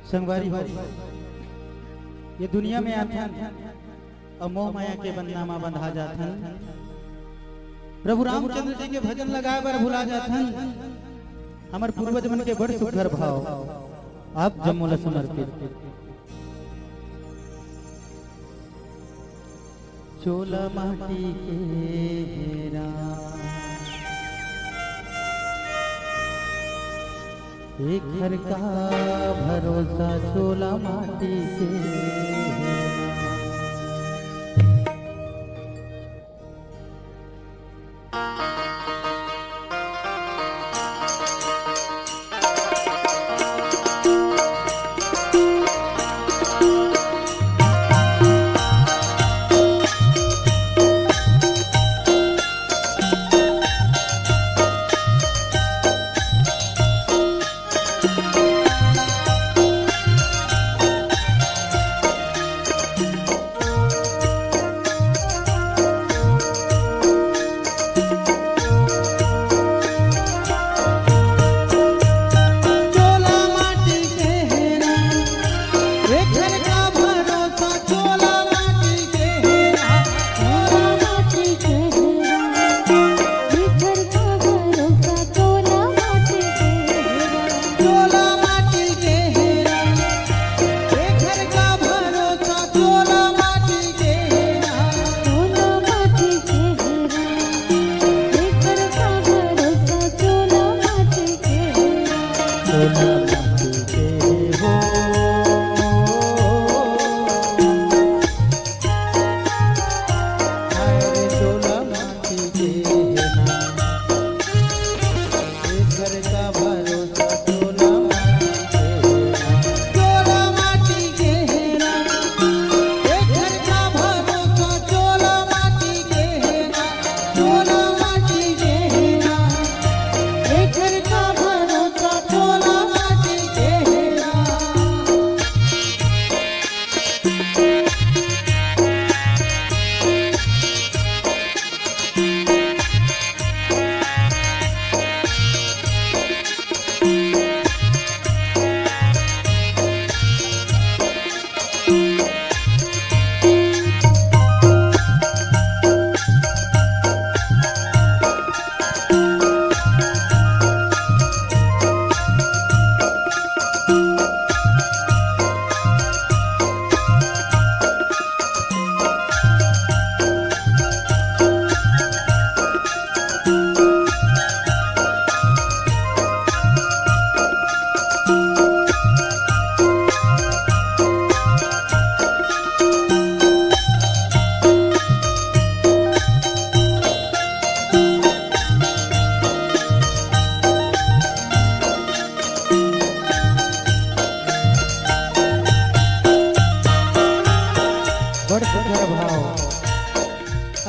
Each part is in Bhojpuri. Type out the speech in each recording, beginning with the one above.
संगवारी हो, ये दुनिया में आथन और मोह माया के बंदनामा बंधा जाथन। प्रभु रामचंद्र जी के भजन लगाए बर भुला जाथन। हमार पूर्वज मन के बड़ सुघर भाव आप जम्मोला समर्पित। चोला माटी के हेरा एक घर का भरोसा, चोला माटी के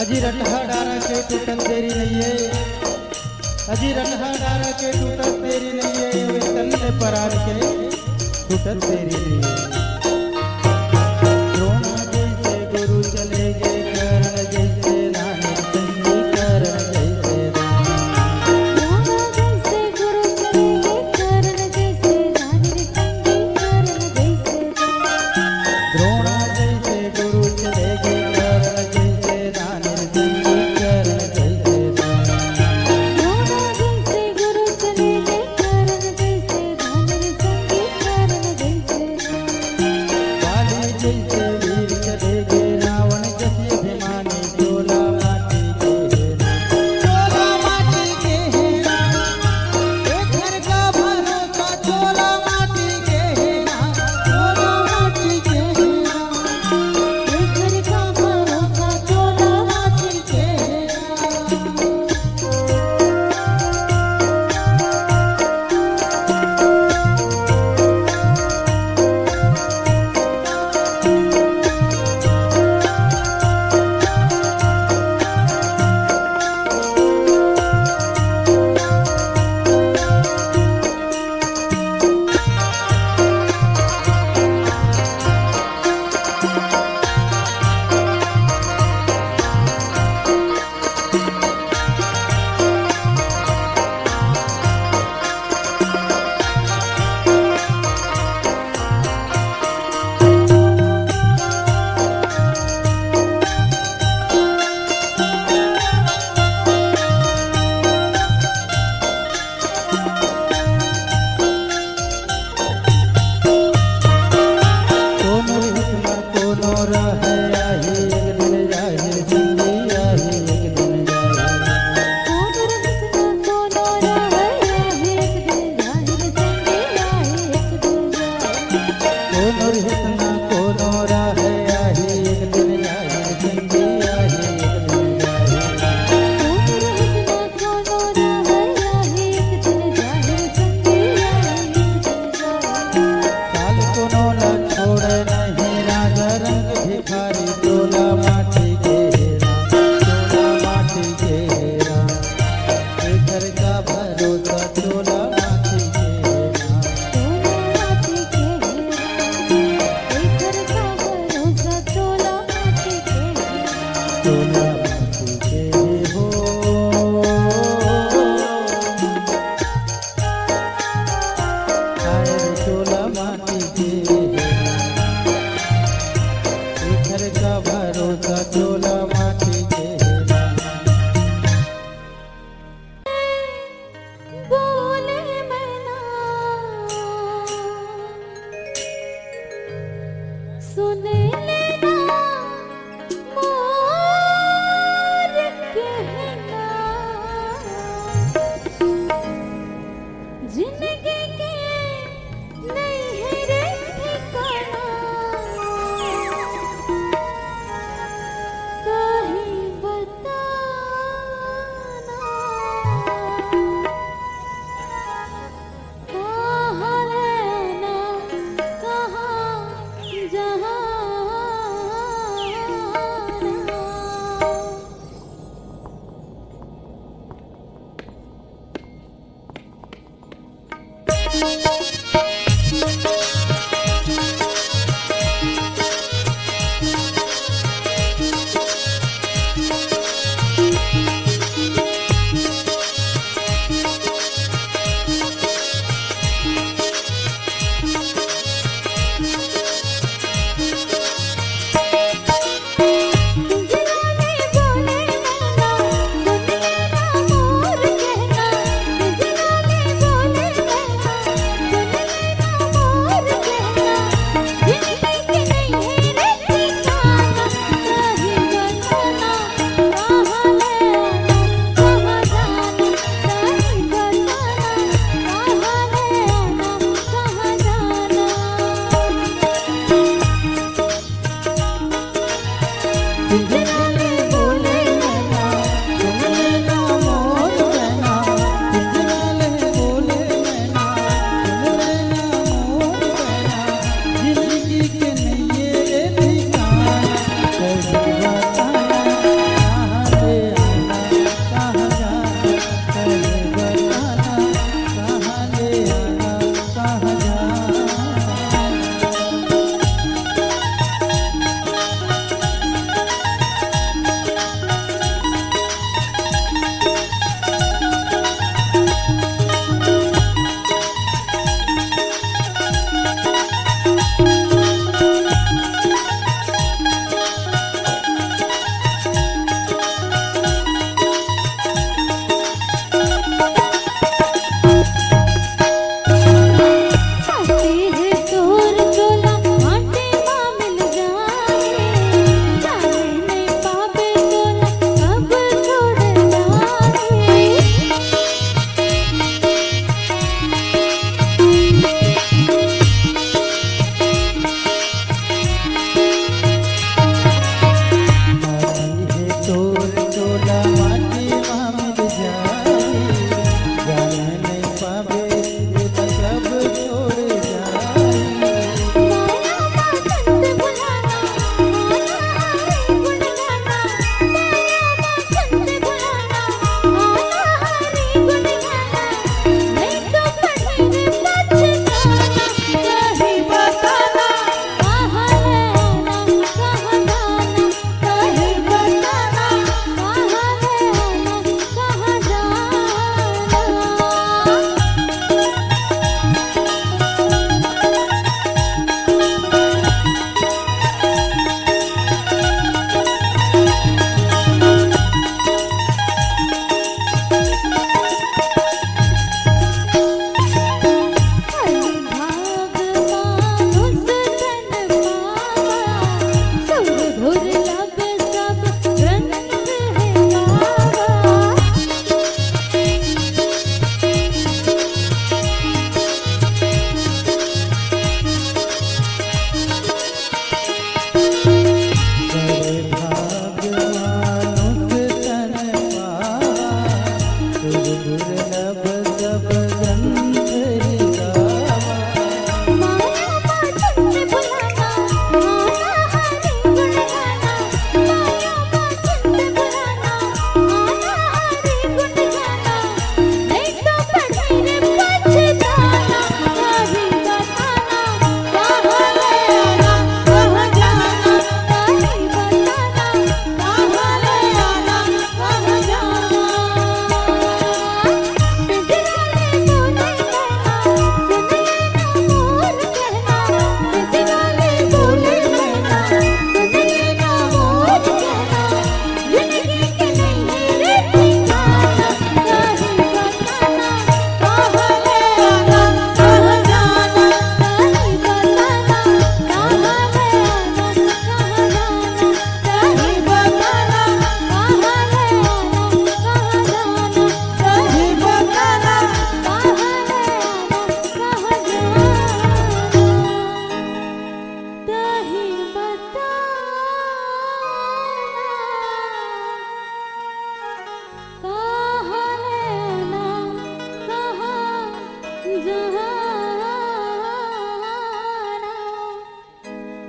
अजी रटहा डारा के टूटल तेरी नहीं है, अजी रटहा डारा के टूटल तेरी नहीं है, वे तन्ने परार के टूटल तेरी नहीं है। द्रोणा जैसे गुरु चले गए, कर्ण जैसे रानी संगी, कर्ण जैसे द्रोणा जैसे गुरु चले गए, कर्ण जैसे रानी संगी, कर्ण जैसे द्रोणा जैसे गुरु चले गए, कोनो रिश्त ना कोनो राह आही एक दिन जाहिर संगी आही एक दिन काल कोनो न छोड़े नहीं राजा रंग भिखारी चोला माटी घेरा घर का भरोसा चोला माटी चोला माटी के हो चोला माटी के घर का भरोसा चोला माटी के बोले मैना सुने लेना मोर कहना जिंदगी के नहीं है रे ठिकाना कहीं बताना कहाँ रहना कहाँ जहाँ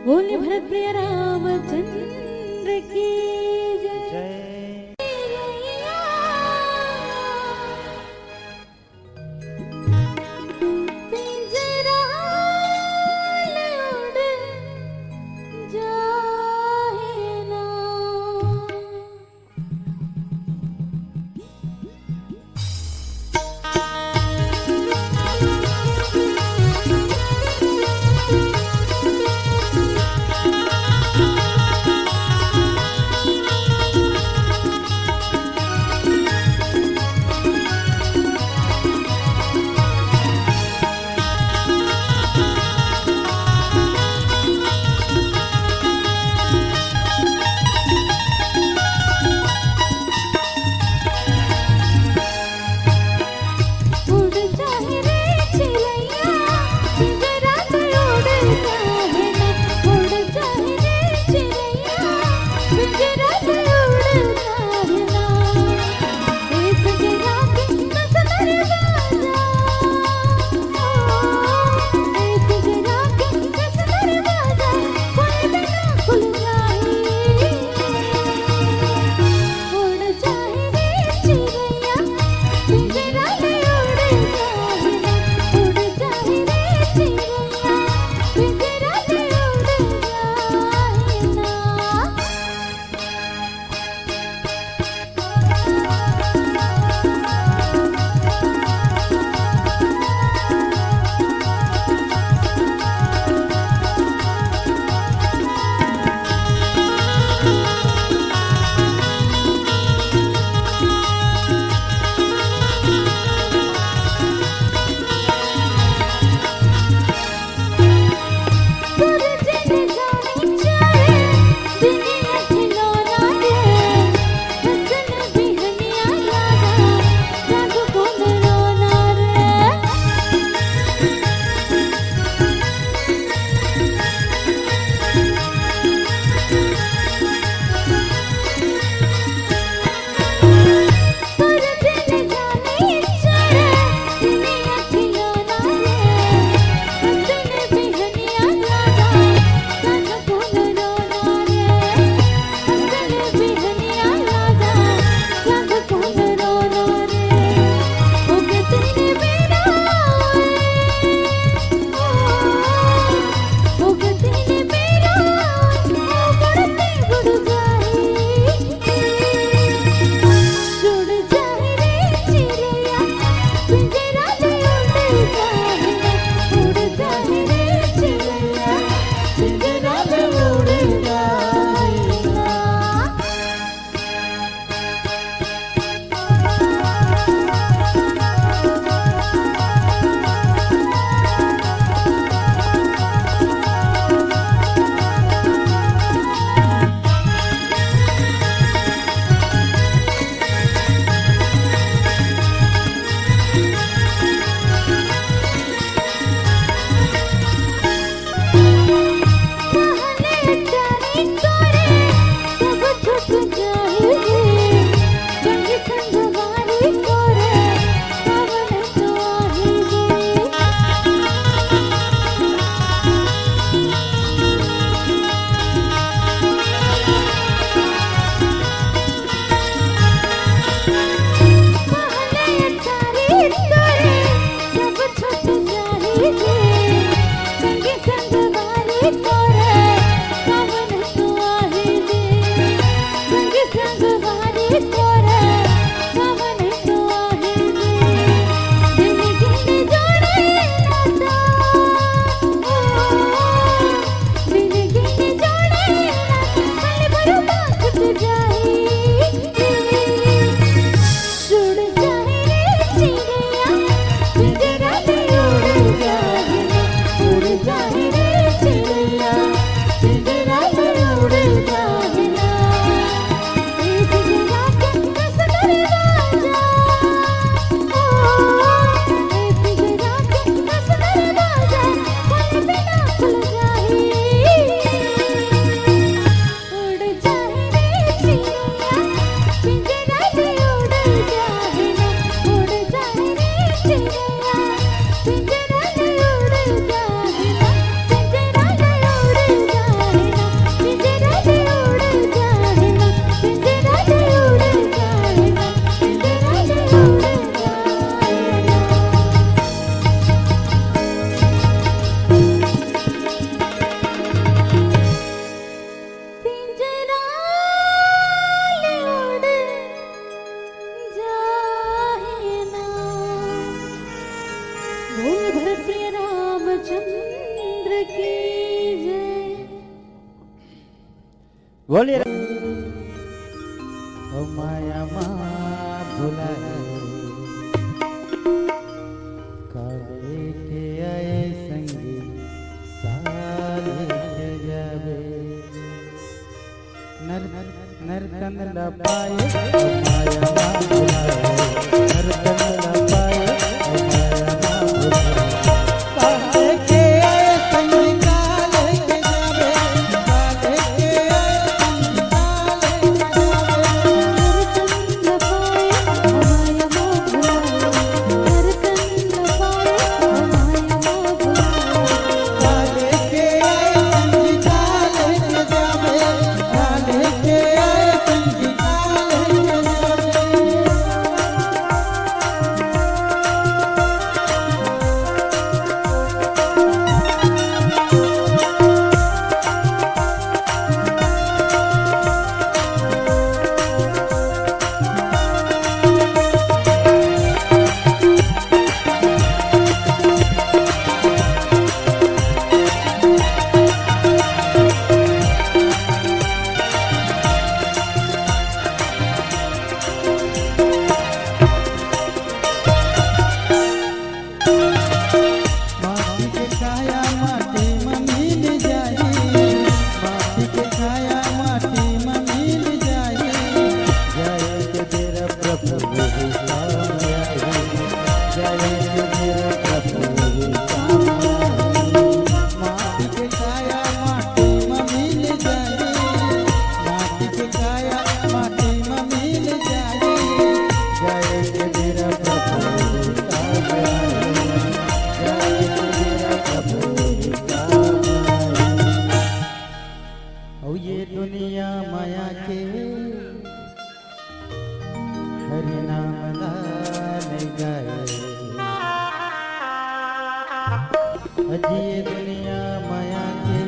बोले भरत प्रिय रामचंद्र की जय। जय। पिंजरा ले उड़ जाए ना, रामचंद्र की जय। बोलिए ओ माया भुलाए काले के आए संगी काले के जावे नर्तन लपाए ओ माया भुलाए नर्तन लपाए ओ माया भुलाए काले के आए संगी काले के जावे काले के आए संगी काले के दुनिया माया के हरि नाम नहीं गाए अजी ये दुनिया माया के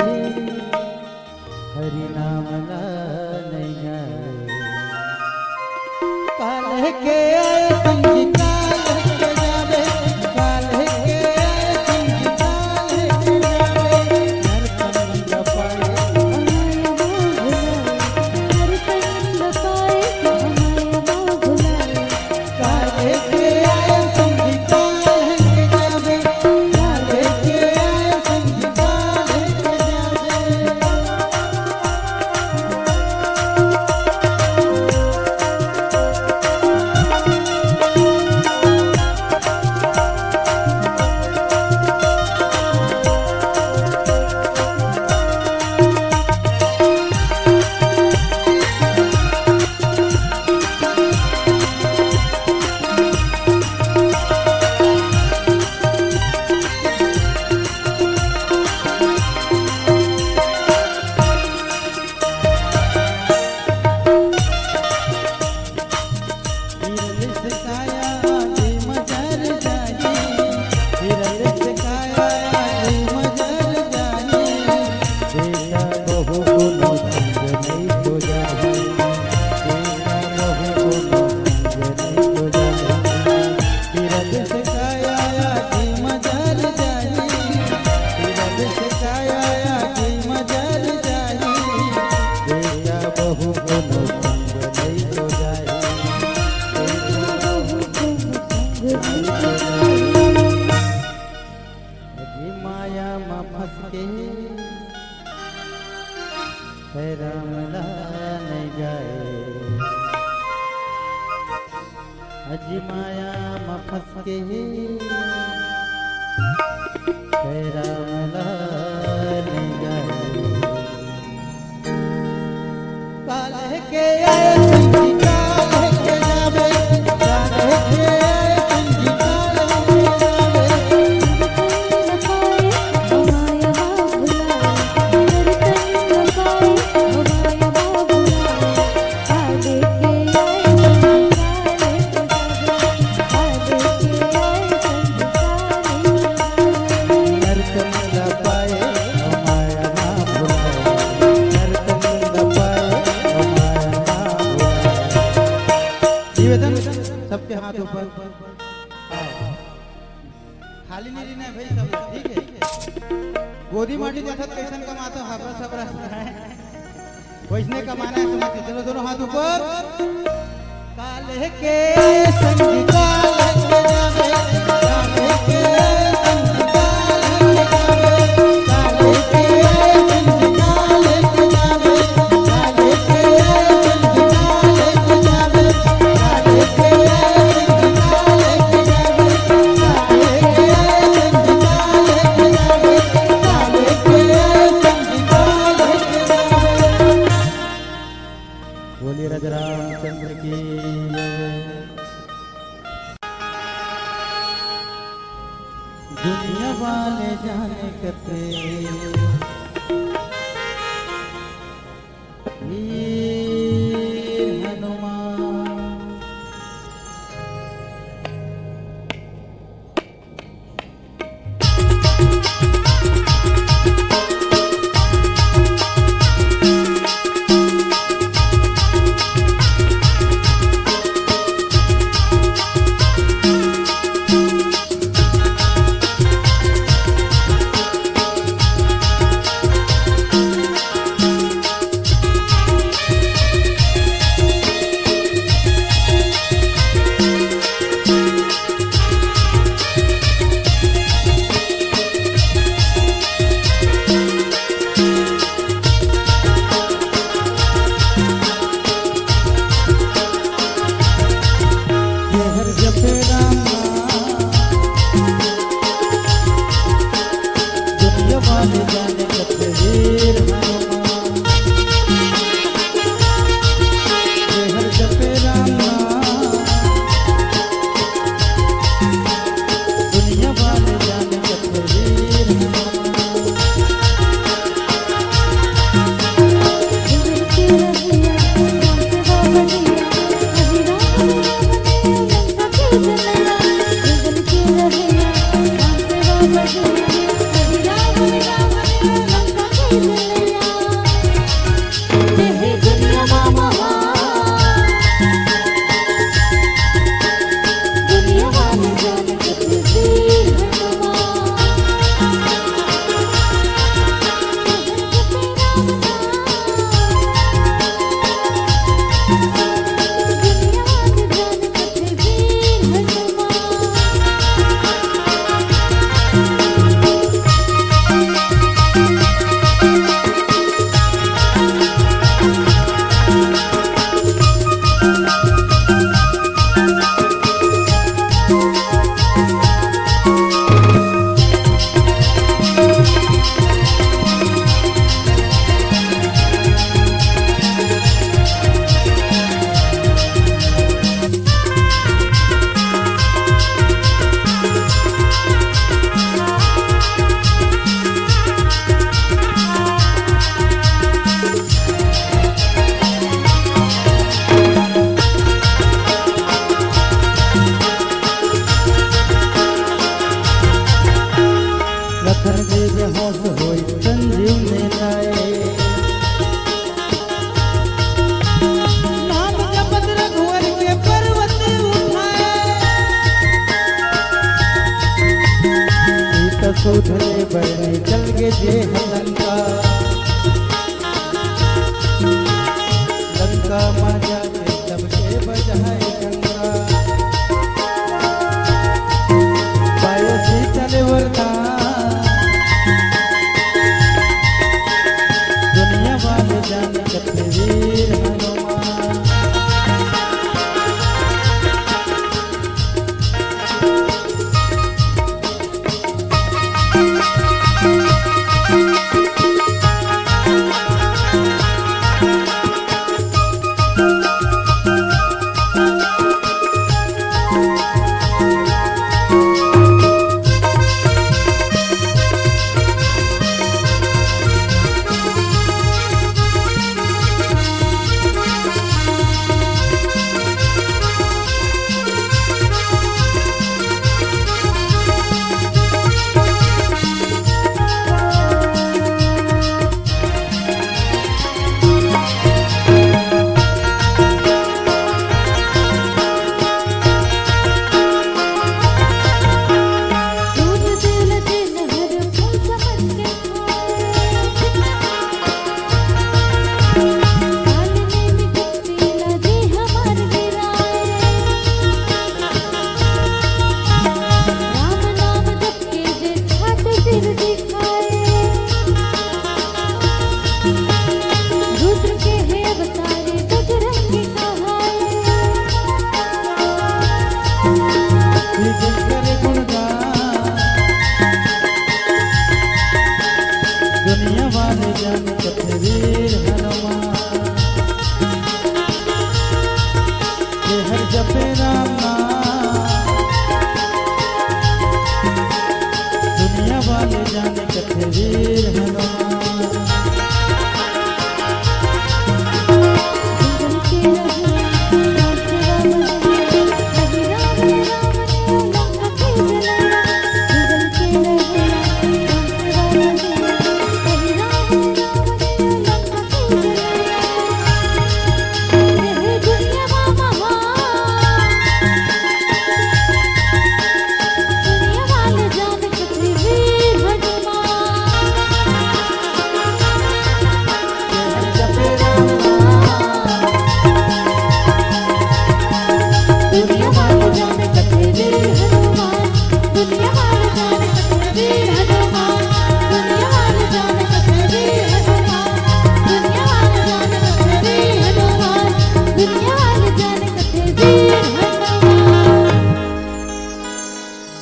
हरि नाम नहीं गाए काले के आए संगी काले के जावे काले के आए संगी काले के जावे नरकन लपाए अजी माया में फंस के तेरा मिलाने गए काले के आए संगी काले के जावे काले के आए संगी काले के निवेदन सबके हाथ ऊपर खाली नहीं रहना भाई सब ठीक है। गोदी माटी देखत कैसन कमाता हबरा सबरा है वैसने कमाना है कमाते चलो दोनों हाथ ऊपर काले के संग काले के जावे काले के संग काले के जावे काले के संग काले के जावे काले के संग काले के जावे काले के संग काले के जावे काले के संग काले के जावे बोलिए राजा रामचंद्र की दुनिया वाले जाने कते वीर हनुमान सुधरे बड़े चल गे जे लंका लंका मजा के सबके बजाए गंगा पायो शीतल वरदान दुनिया वाले जाने कते वीर हनुमान दुनिया वाले जाने कथे वीर हनुमान ये हर जपे राम नाम दुनिया वाले जाने कथे वीर हनुमान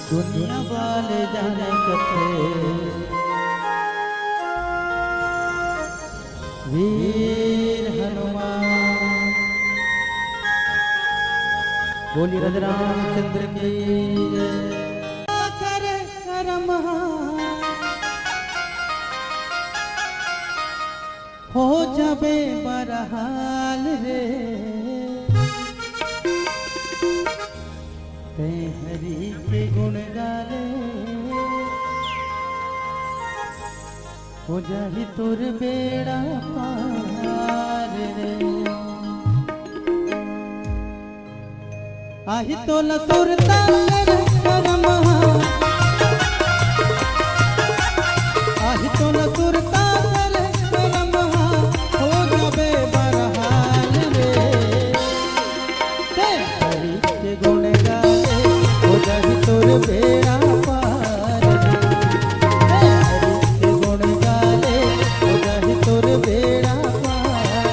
दुनिया वाले जाने कथे वीर हनुमान बोली राजा रामचंद्र की जय कर हो जाबे बरहाल रे ते हरि के गुण गाले हो जाहि तुर बेड़ा पार रे आहि तो न तुर तार करम आहि तो न तुर तार करम हो जाबे बरहाल रे ते हरि के गुण तुर बेड़ा पार हरि के गुण गाले उदहि तुर बेड़ा पार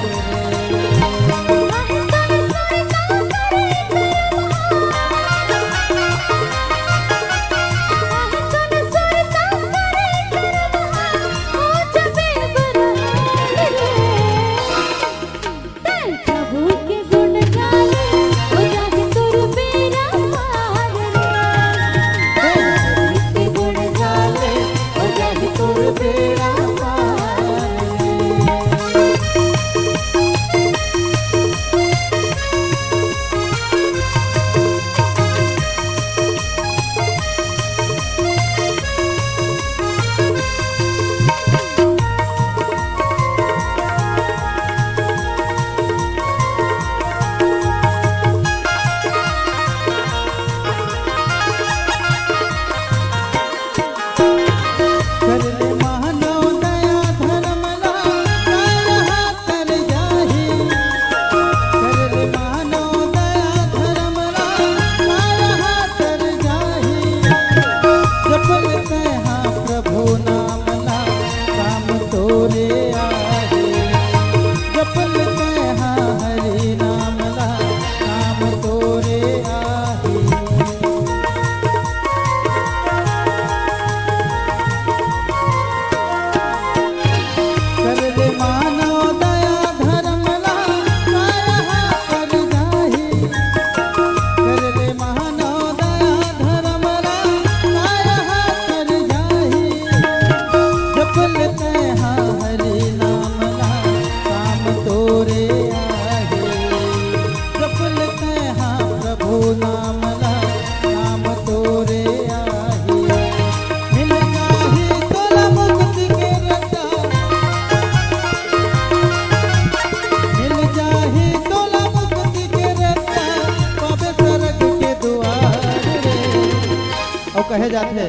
कहे जाते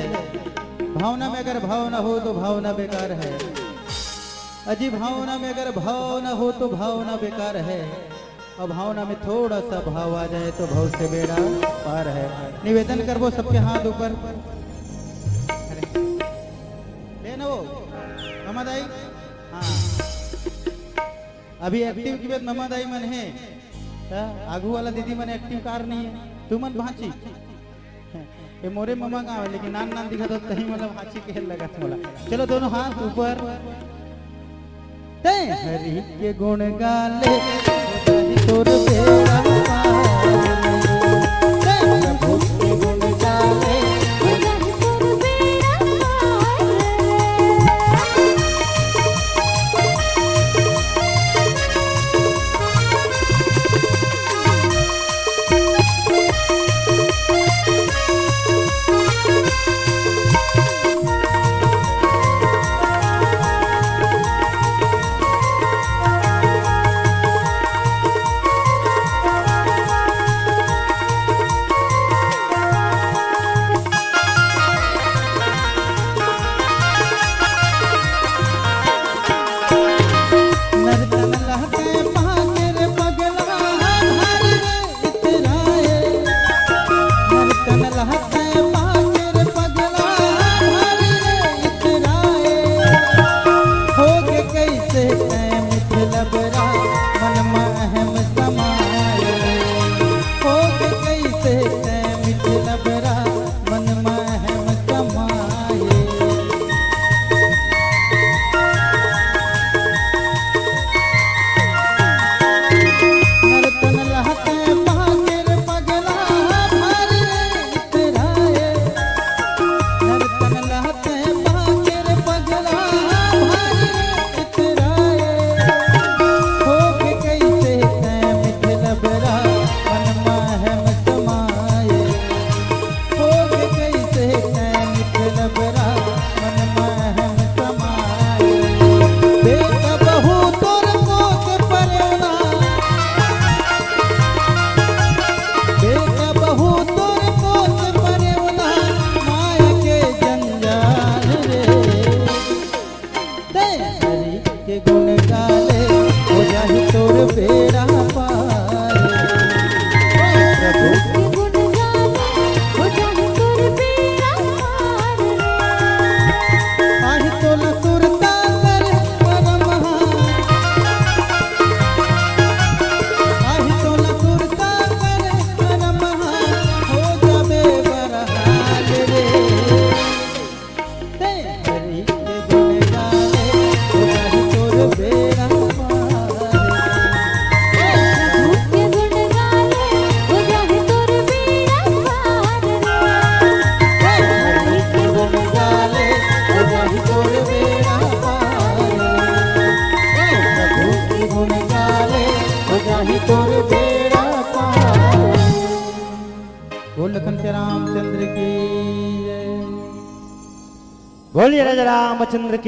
भावना में अगर भाव न हो तो भावना बेकार है। अजी भावना में अगर भाव न हो तो भावना बेकार है, और भावना में थोड़ा सा भाव आ जाए तो भाव से बेड़ा पार है। निवेदन करबो सबके हाथ ऊपर लेना वो ममादाई। हाँ अभी एक्टिव की बात ममादाई मन है, आगू वाला दीदी मन एक्टिव कार नहीं है, तू मन भाची ये मोरे ममा का लेकिन नान नान दिखा तो तही मतलब हाची के लगा मोला। चलो दोनों हाथ ऊपर। ते हरि के गुण गाले तोर बेड़ा पार ते प्रभु के गुण गाले लखन के रामचंद्र की जय। बोलिए राजा रामचंद्र की।